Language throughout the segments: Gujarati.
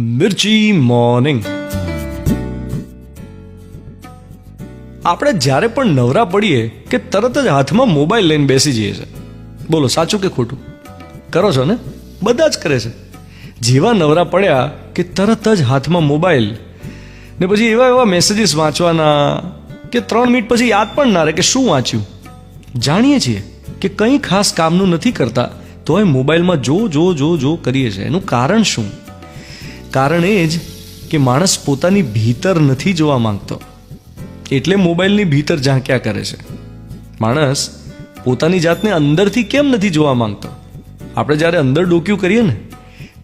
મિર્ચી મોર્નિંગ. આપણે જ્યારે પણ નવરા પડીએ કે તરત જ હાથમાં મોબાઈલ લઈને બેસી જઈએ છીએ. બોલો, સાચું કે ખોટું? કરો છો ને? બધા જ કરે છે. જેવા નવરા પડ્યા કે તરત જ હાથમાં મોબાઈલ, ને પછી એવા એવા મેસેજીસ વાંચવાના કે 3 મિનિટ પછી યાદ પણ ના રહે કે શું વાંચ્યું. જાણીએ છીએ કે કંઈ ખાસ કામનું નથી કરતા, તોય મોબાઈલમાં જો કરીએ છીએ. એનું કારણ શું? કારણ એ જ કે માણસ પોતાની ભીતર નથી જોવા માંગતો, એટલે મોબાઈલની ભીતર ઝાંક્યા કરે છે. માણસ પોતાની જાતને અંદરથી કેમ નથી જોવા માંગતો? આપણે જ્યારે અંદર ડોક્યું કરીએ ને,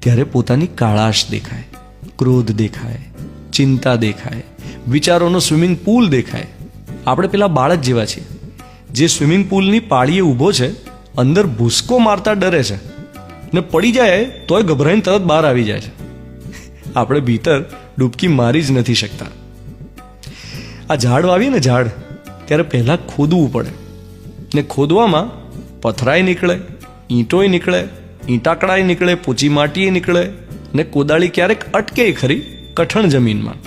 ત્યારે પોતાની કાળાશ દેખાય, ક્રોધ દેખાય, ચિંતા દેખાય, વિચારોનો સ્વિમિંગ પૂલ દેખાય. આપણે પેલા બાળક જેવા છીએ જે સ્વિમિંગ પૂલની પાળીએ ઊભો છે, અંદર ભૂસકો મારતા ડરે છે, ને પડી જાય તોય ગભરાઈને તરત બહાર આવી જાય છે. આપણે ભીતર ડૂબકી મારી જ નથી શકતા. આ ઝાડ વાવીએ ને ઝાડ, ત્યારે પહેલાં ખોદવું પડે, ને ખોદવામાં પથરાય નીકળે, ઈંટોય નીકળે, ઈંટાકડાય નીકળે, પોચી માટીએ નીકળે, ને કોદાળી ક્યારેક અટકે ખરી કઠણ જમીનમાં.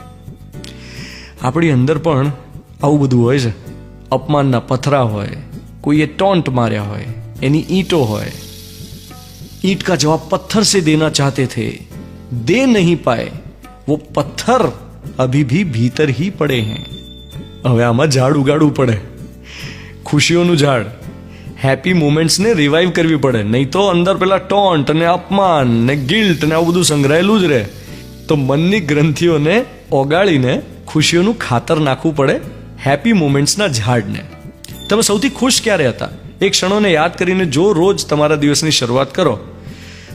આપણી અંદર પણ આવું બધું હોય છે. અપમાનના પથરા હોય, કોઈએ ટોન્ટ માર્યા હોય, એની ઈંટો હોય. ईंट का जवाब पत्थर से देना चाहते थे, दे नहीं पाए, वो पत्थर अभी भी भीतर ही पड़े हैं. હવે આમાં ઝાડ ઉગાડવું પડે, ખુશીઓનું ઝાડ. હેપી મોમેન્ટ્સને રિવાઈવ કરવી પડે, નહીં તો અંદર પેલા ટોન્ટ ને અપમાન ને ગિલ્ટ ને આવું બધું સંગ્રહાયેલું જ રહે. તો મનની ગ્રંથિઓને ઓગાળીને ખુશીઓનું ખાતર નાખવું પડે હેપી મોમેન્ટ્સના ઝાડને. તમે સૌથી ખુશ ક્યારે હતા? એ ક્ષણોને યાદ કરીને જો રોજ તમારા દિવસની શરૂઆત કરો,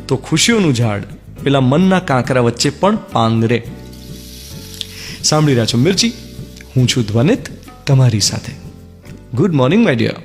તો ખુશીઓનું ઝાડ પેલા મનના કાંકરા વચ્ચે પણ પાંગરે. સાંભળી રહ્યા છો મિર્ચી. હું છું ધ્વનિત, તમારી સાથે. Good morning my dear.